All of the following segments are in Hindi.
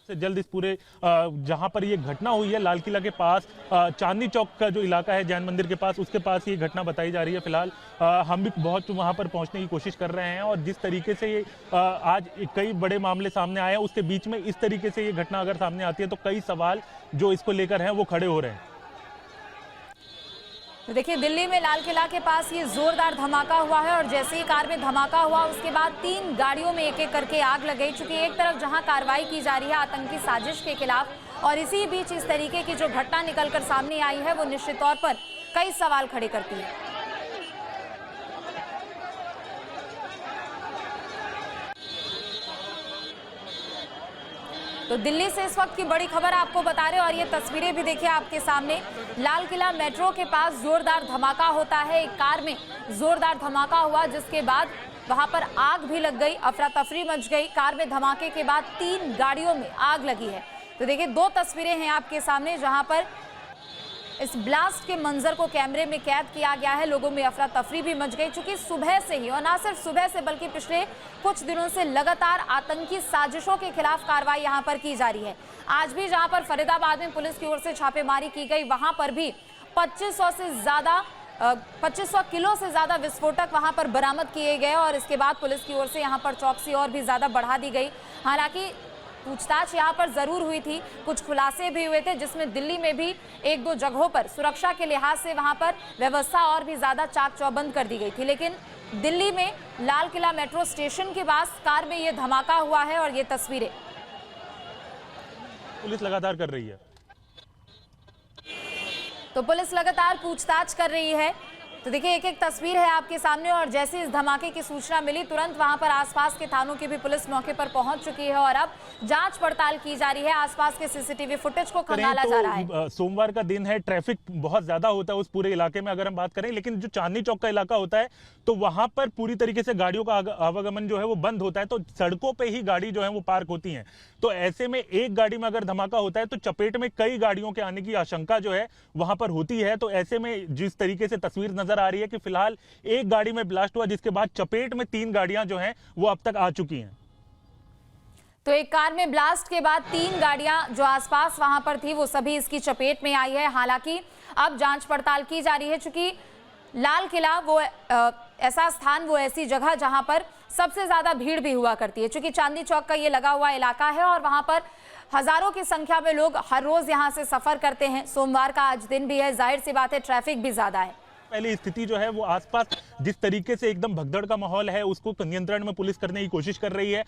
से जल्द इस पूरे जहां पर ये घटना हुई है लाल किला के पास चांदनी चौक का जो इलाका है जैन मंदिर के पास, उसके पास ये घटना बताई जा रही है। फिलहाल हम भी बहुत वहां पर पहुंचने की कोशिश कर रहे हैं और जिस तरीके से ये आज कई बड़े मामले सामने आए हैं उसके बीच में इस तरीके से ये घटना अगर सामने आती है तो कई सवाल जो इसको लेकर हैं वो खड़े हो रहे हैं। तो देखिए, दिल्ली में लाल किला के पास ये जोरदार धमाका हुआ है और जैसे ही कार में धमाका हुआ उसके बाद 3 गाड़ियों में एक एक करके आग लग गई। चूंकि एक तरफ जहां कार्रवाई की जा रही है आतंकी साजिश के खिलाफ और इसी बीच इस तरीके की जो घटना निकलकर सामने आई है वो निश्चित तौर पर कई सवाल खड़े करती है। तो दिल्ली से इस वक्त की बड़ी खबर आपको बता रहे हैं और ये तस्वीरें भी देखिए आपके सामने। लाल किला मेट्रो के पास जोरदार धमाका होता है, एक कार में जोरदार धमाका हुआ जिसके बाद वहां पर आग भी लग गई, अफरा तफरी मच गई। कार में धमाके के बाद 3 गाड़ियों में आग लगी है। तो देखिए 2 तस्वीरें हैं आपके सामने जहां पर इस ब्लास्ट के मंजर को कैमरे में कैद किया गया है। लोगों में अफरा तफरी भी मच गई चूंकि सुबह से ही, और ना सिर्फ सुबह से बल्कि पिछले कुछ दिनों से लगातार आतंकी साजिशों के खिलाफ कार्रवाई यहां पर की जा रही है। आज भी जहां पर फरीदाबाद में पुलिस की ओर से छापेमारी की गई, वहां पर भी 2500 किलो से ज्यादा विस्फोटक वहां पर बरामद किए गए और इसके बाद पुलिस की ओर से यहां पर चौकसी और भी ज्यादा बढ़ा दी गई। हालांकि पूछताछ यहां पर जरूर हुई थी, कुछ खुलासे भी हुए थे जिसमें दिल्ली में भी 1-2 जगहों पर सुरक्षा के लिहाज से वहां पर व्यवस्था और भी ज्यादा चाक चौबंद कर दी गई थी। लेकिन दिल्ली में लाल किला मेट्रो स्टेशन के पास कार में यह धमाका हुआ है और ये तस्वीरें पुलिस लगातार कर रही है। तो पुलिस लगातार पूछताछ कर रही है। तो देखिए एक एक तस्वीर है आपके सामने और जैसे इस धमाके की सूचना मिली तुरंत वहां पर आसपास के थानों की भी पुलिस मौके पर पहुंच चुकी है और अब जांच पड़ताल की जा रही है। आसपास के सीसीटीवी फुटेज को खंगाला जा रहा है। सोमवार का दिन है, ट्रैफिक बहुत ज्यादा होता है उस पूरे इलाके में अगर हम बात करें, लेकिन जो चांदनी चौक का इलाका होता है तो वहां पर पूरी तरीके से गाड़ियों का आवागमन जो है वो बंद होता है, तो सड़कों पर ही गाड़ी जो है वो पार्क होती है। तो ऐसे में एक गाड़ी में अगर धमाका होता है तो चपेट में कई गाड़ियों के आने की आशंका जो है वहां पर होती है। तो ऐसे में जिस तरीके से तस्वीर नजर आ रही है कि फिलहाल एक गाड़ी में ब्लास्ट हुआ जिसके बाद चपेट में 3 गाड़ियां जो हैं वो अब तक आ चुकी हैं। तो एक कार में ब्लास्ट के बाद 3 गाड़ियां जो आसपास वहां पर थी वो सभी इसकी चपेट में आई है। हालांकि अब जांच पड़ताल की जा रही है चूंकि लाल किला वो ऐसा स्थान, वो ऐसी जगह जहां पर सबसे ज्यादा भीड़ भी हुआ करती है। चूंकि चांदनी चौक का ये लगा हुआ इलाका है और वहां पर हजारों की संख्या में लोग हर रोज यहां से सफर करते हैं। सोमवार का आज दिन भी है, जाहिर सी बात है ट्रैफिक भी ज्यादा है। पहली स्थिति जो है वो आसपास जिस तरीके से एकदम भगदड़ का माहौल है उसको नियंत्रण में पुलिस करने की कोशिश कर रही है।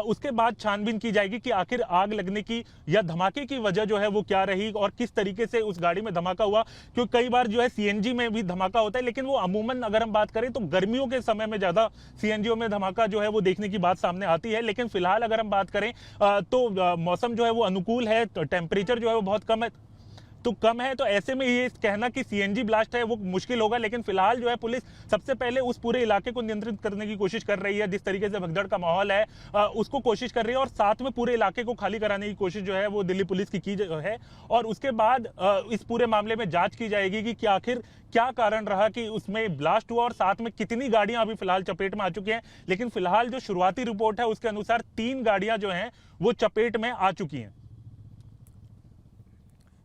उसके बाद छानबीन की जाएगी कि आखिर आग लगने की या धमाके की वजह जो है वो क्या रही और किस तरीके से उस गाड़ी में धमाका हुआ। क्योंकि कई बार जो है सीएनजी में भी धमाका होता है, लेकिन वो अमूमन अगर हम बात करें तो गर्मियों के समय में ज्यादा सीएनजीओ में धमाका जो है वो देखने की बात सामने आती है। लेकिन फिलहाल अगर हम बात करें तो मौसम जो है वो अनुकूल है, टेम्परेचर जो है वो बहुत कम है, तो ऐसे में ये कहना कि सीएनजी ब्लास्ट है वो मुश्किल होगा। लेकिन फिलहाल जो है पुलिस सबसे पहले उस पूरे इलाके को नियंत्रित करने की कोशिश कर रही है। जिस तरीके से भगदड़ का माहौल है उसको कोशिश कर रही है और साथ में पूरे इलाके को खाली कराने की कोशिश जो है वो दिल्ली पुलिस की है। और उसके बाद इस पूरे मामले में जांच की जाएगी कि आखिर क्या कारण रहा कि उसमें ब्लास्ट हुआ और साथ में कितनी गाड़ियां अभी फिलहाल चपेट में आ चुकी हैं। लेकिन फिलहाल जो शुरुआती रिपोर्ट है उसके अनुसार 3 गाड़ियां जो हैं वो चपेट में आ चुकी हैं।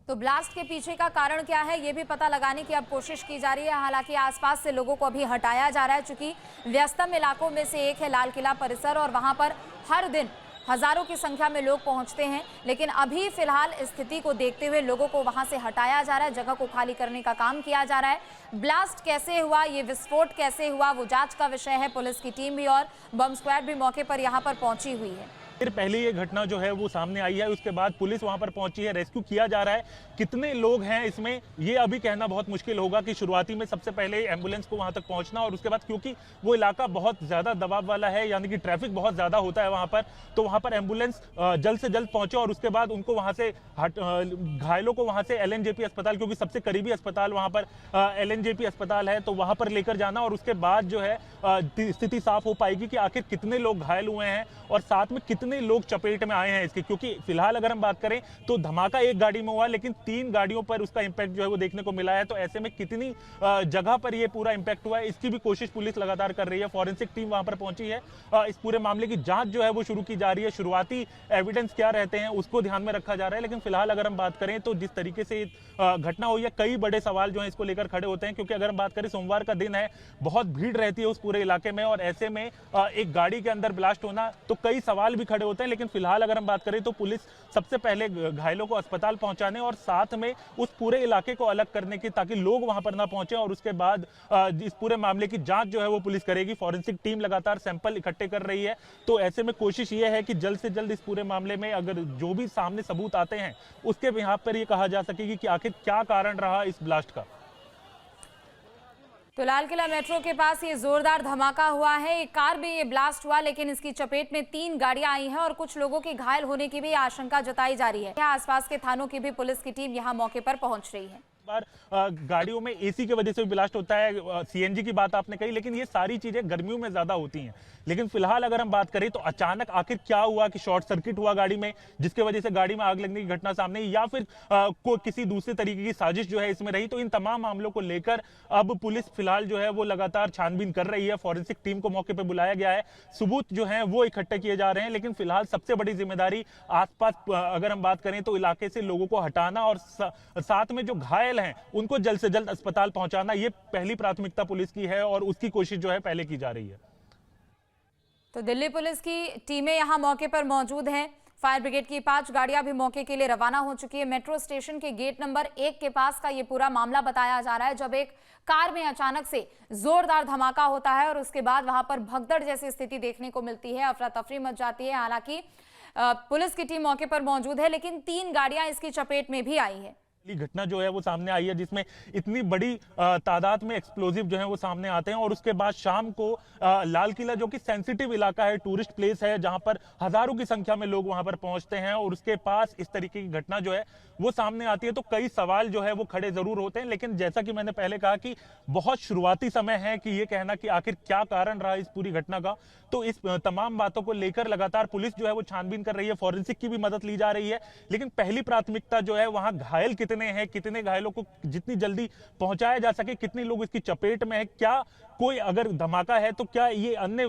तो ब्लास्ट के पीछे का कारण क्या है ये भी पता लगाने की अब कोशिश की जा रही है। हालांकि आसपास से लोगों को अभी हटाया जा रहा है चूंकि व्यस्तम इलाकों में से एक है लाल किला परिसर और वहां पर हर दिन हजारों की संख्या में लोग पहुंचते हैं। लेकिन अभी फिलहाल स्थिति को देखते हुए लोगों को वहां से हटाया जा रहा है, जगह को खाली करने का काम किया जा रहा है। ब्लास्ट कैसे हुआ, ये विस्फोट कैसे हुआ, वो जांच का विषय है। पुलिस की टीम भी और बम स्क्वाड भी मौके पर यहां पर पहुंची हुई है। फिर पहले ये घटना जो है वो सामने आई है, उसके बाद पुलिस वहां पर पहुंची है, रेस्क्यू किया जा रहा है। कितने लोग हैं इसमें ये अभी कहना बहुत मुश्किल होगा कि शुरुआती में सबसे पहले एम्बुलेंस को वहां तक पहुंचना और उसके बाद क्योंकि वो इलाका बहुत ज्यादा दबाव वाला है, यानी कि ट्रैफिक बहुत ज्यादा होता है वहां पर, तो वहां पर एम्बुलेंस जल्द से जल्द पहुंचे और उसके बाद उनको वहां से घायलों को वहां से एलएनजेपी अस्पताल, क्योंकि सबसे करीबी अस्पताल वहां पर एलएनजेपी अस्पताल है, तो वहां पर लेकर जाना और उसके बाद जो है स्थिति साफ हो पाएगी कि आखिर कितने लोग घायल हुए हैं और साथ में कितने कितने लोग चपेट में आए हैं इसके, क्योंकि फिलहाल अगर हम बात करें तो धमाका एक गाड़ी में हुआ लेकिन 3 गाड़ियों पर उसका इंपैक्ट जो है वो देखने को मिला है। तो ऐसे में कितनी जगह पर ये पूरा इंपैक्ट हुआ है इसकी भी कोशिश पुलिस लगातार कर रही है। फॉरेंसिक टीम वहां पर पहुंची है, इस पूरे मामले की जांच जो है वो शुरू की जा रही है। शुरुआती एविडेंस क्या रहते हैं उसको ध्यान में रखा जा रहा है, लेकिन फिलहाल अगर हम बात करें तो जिस तरीके से घटना हुई है कई बड़े सवाल जो है इसको लेकर खड़े होते हैं, क्योंकि अगर हम बात करें सोमवार का दिन है, बहुत भीड़ रहती है उस पूरे इलाके में और ऐसे में एक गाड़ी के अंदर ब्लास्ट होना तो कई सवाल भी खड़े होते हैं। लेकिन फिलहाल अगर हम बात करें तो पुलिस सबसे पहले घायलों को अस्पताल पहुंचाने और साथ में उस पूरे इलाके को अलग करने की, ताकि लोग वहां पर ना पहुंचे, और उसके बाद इस पूरे मामले की जांच जो है वो पुलिस करेगी। फॉरेंसिक टीम लगातार सैंपल इकट्ठे कर रही है। तो ऐसे में कोशिश ये है कि जल्द से जल्द इस पूरे मामले में अगर जो भी सामने सबूत आते हैं उसके यहाँ पर ये कहा जा सकेगी कि आखिर क्या कारण रहा इस ब्लास्ट का। तो लाल किला मेट्रो के पास ये जोरदार धमाका हुआ है, एक कार में ये ब्लास्ट हुआ लेकिन इसकी चपेट में 3 गाड़ियां आई हैं और कुछ लोगों के घायल होने की भी आशंका जताई जा रही है। आसपास के थानों की भी पुलिस की टीम यहां मौके पर पहुंच रही है। बार गाड़ियों में एसी की वजह से भी ब्लास्ट होता है, सीएनजी की बात आपने कही, लेकिन ये सारी चीजें गर्मियों में ज्यादा होती हैं। लेकिन फिलहाल अगर हम बात करें तो अचानक आखिर क्या हुआ कि शॉर्ट सर्किट हुआ गाड़ी में, जिसकी वजह से गाड़ी में आग लगने की घटना सामने, या फिर कोई किसी दूसरे तरीके की साजिश जो है इसमें रही। तो इन तमाम मामलों को लेकर अब पुलिस फिलहाल जो है वो लगातार छानबीन कर रही है। फॉरेंसिक टीम को मौके पर बुलाया गया है, सबूत जो है वो इकट्ठे किए जा रहे हैं। लेकिन फिलहाल सबसे बड़ी जिम्मेदारी आसपास अगर हम बात करें तो इलाके से लोगों को हटाना और साथ में जो घायल हैं उनको जल्द से जल्द अस्पताल पहुंचाना, ये पहली प्राथमिकता पुलिस की है और उसकी कोशिश जो है पहले की जा रही है। तो दिल्ली पुलिस की टीमें यहां मौके पर मौजूद हैं। फायर ब्रिगेड की 5 गाड़ियां भी मौके के लिए रवाना हो चुकी है। मेट्रो स्टेशन के गेट नंबर 1 के पास का ये पूरा मामला बताया जा रहा है, जब एक कार में अचानक से जोरदार धमाका होता है और उसके बाद वहां पर भगदड़ जैसी स्थिति देखने को मिलती है, अफरा तफरी मच जाती है। हालांकि पुलिस की टीम मौके पर मौजूद है लेकिन 3 गाड़ियां इसकी चपेट में भी आई है। घटना जो है वो सामने आई है जिसमें इतनी बड़ी तादाद में एक्सप्लोजिव जो है वो सामने आते हैं और उसके बाद शाम को लाल किला जो कि सेंसिटिव इलाका है, टूरिस्ट प्लेस है, जहां पर हजारों की संख्या में लोग वहां पर पहुंचते हैं और उसके पास इस तरीके की घटना जो है वो सामने आती है तो कई सवाल जो है वो खड़े जरूर होते हैं। लेकिन जैसा कि मैंने पहले कहा कि बहुत शुरुआती समय है कि ये कहना कि आखिर क्या कारण रहा इस पूरी घटना का, तो इस तमाम बातों को लेकर लगातार पुलिस जो है वो छानबीन कर रही है, फॉरेंसिक की भी मदद ली जा रही है। लेकिन पहली प्राथमिकता जो है वहां घायल कितने हैं, कितने घायलों को जितनी जल्दी पहुंचाया जा सके, कितने लोग इसकी चपेट में है, क्या कोई अगर धमाका है तो क्या ये अन्य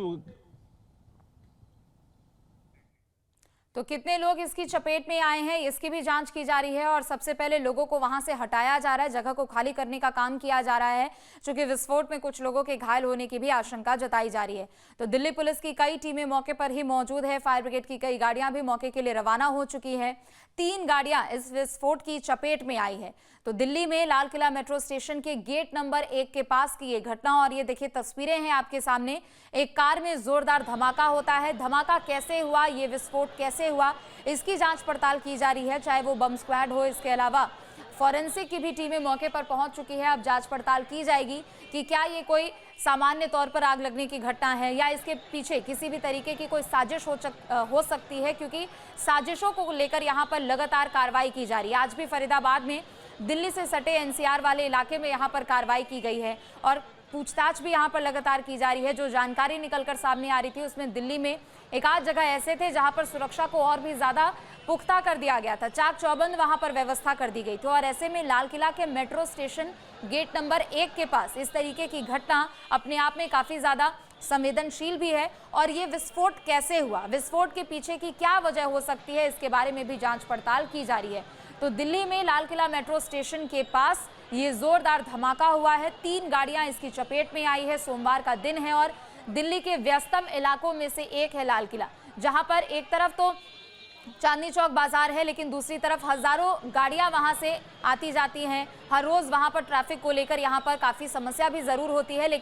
तो कितने लोग इसकी चपेट में आए हैं इसकी भी जांच की जा रही है और सबसे पहले लोगों को वहां से हटाया जा रहा है, जगह को खाली करने का काम किया जा रहा है, क्योंकि विस्फोट में कुछ लोगों के घायल होने की भी आशंका जताई जा रही है। तो दिल्ली पुलिस की कई टीमें मौके पर ही मौजूद है, फायर ब्रिगेड की कई गाड़ियां भी मौके के लिए रवाना हो चुकी है। 3 गाड़ियां इस विस्फोट की चपेट में आई है। तो दिल्ली में लाल किला मेट्रो स्टेशन के गेट नंबर 1 के पास की ये घटना, और ये देखिए तस्वीरें हैं आपके सामने। एक कार में जोरदार धमाका होता है, धमाका कैसे हुआ, ये विस्फोट कैसे हुआ, इसकी जांच पड़ताल की जा रही है, चाहे वो बम स्क्वाड हो। इसके अलावा फॉरेंसिक की भी टीमें मौके पर पहुंच चुकी है। अब जांच पड़ताल की जाएगी कि क्या ये कोई सामान्य तौर पर आग लगने की घटना है या इसके पीछे किसी भी तरीके की कोई साजिश हो सकती है, क्योंकि साजिशों को लेकर यहाँ पर लगातार कार्रवाई की जा रही है। आज भी फरीदाबाद में दिल्ली से सटे एनसीआर वाले इलाके में यहाँ पर कार्रवाई की गई है और पूछताछ भी यहाँ पर लगातार की जा रही है। जो जानकारी निकलकर सामने आ रही थी उसमें दिल्ली में एक आध जगह ऐसे थे जहां पर सुरक्षा को और भी ज्यादा पुख्ता कर दिया गया था, चाक चौबंद वहां पर व्यवस्था कर दी गई थी। और ऐसे में लाल किला के मेट्रो स्टेशन गेट नंबर 1 के पास इस तरीके की घटना अपने आप में काफी ज्यादा संवेदनशील भी है। और ये विस्फोट कैसे हुआ, विस्फोट के पीछे की क्या वजह हो सकती है, इसके बारे में भी जांच पड़ताल की जा रही है। तो दिल्ली में लाल किला मेट्रो स्टेशन के पास ये जोरदार धमाका हुआ है, 3 गाड़ियां इसकी चपेट में आई है। सोमवार का दिन है और दिल्ली के व्यस्तम इलाकों में से एक है लाल किला, जहां पर एक तरफ तो चांदनी चौक बाजार है लेकिन दूसरी तरफ हजारों गाड़ियां वहां से आती जाती हैं। हर रोज वहां पर ट्रैफिक को लेकर यहां पर काफी समस्या भी जरूर होती है, लेकिन